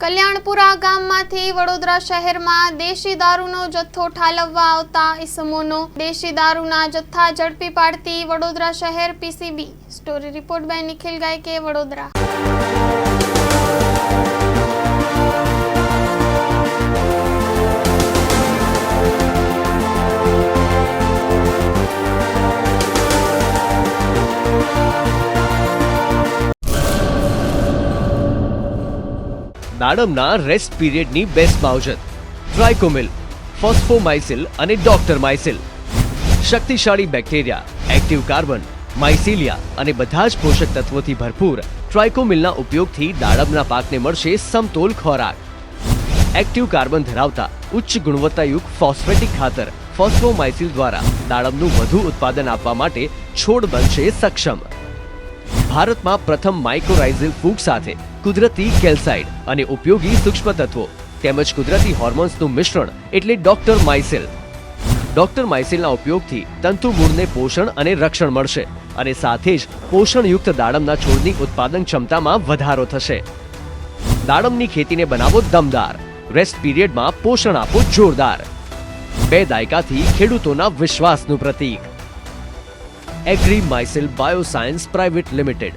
કલ્યાણપુરા ગામમાંથી વડોદરા શહેરમાં દેશી દારૂનો જથ્થો ઠાલવવા આવતા ઇસમોનો દેશી દારૂના જથ્થા ઝડપી પાડતી વડોદરા શહેર PCB. Story report by Nikhil Gayke, Vadodara. દાડમના રેસ્ટ પીરિયડની બેસ્ટ માવજત ટ્રાઇકોમિલ, ફોસ્ફોમાઇસિલ અને ડોક્ટર માઇસિલ। શક્તિશાળી બેક્ટેરિયા, એક્ટિવ કાર્બન, માઇસિલિયા અને બધા જ પોષક તત્વોથી ભરપૂર ટ્રાઇકોમિલના ઉપયોગથી દાડમના પાકને મળશે સમતોલ ખોરાક। એક્ટિવ કાર્બન ધરાવતા ઉચ્ચ ગુણવત્તાયુક્ત ફોસ્ફેટિક ખાતર ફોસ્ફોમાઇસિલ દ્વારા દાડમનું વધુ ઉત્પાદન આપવા માટે છોડ બનશે સક્ષમ। ભારતમાં પ્રથમ માઇક્રોરાઇઝલ ફૂગ સાથે કુદરતી કેલ્સાઇડ અને ઉપયોગી સૂક્ષ્મ તત્વો તેમજ કુદરતી હોર્મોન્સનું મિશ્રણ એટલે ડોક્ટર માઇસિલ। ડોક્ટર માઇસિલના ઉપયોગથી તંતુ મૂળને પોષણ અને રક્ષણ મળશે અને સાથે જ પોષણયુક્ત દાડમના છોડની ઉત્પાદન ક્ષમતામાં વધારો થશે। દાડમની ખેતીને બનાવો દમદાર, રેસ્ટ પીરિયડમાં પોષણ આપો જોરદાર। 2 દાયકાથી ખેડૂતોના વિશ્વાસનું પ્રતીક। એગ્રી માઇસિલ બાયોસાયન્સ પ્રાઇવેટ લિમિટેડ।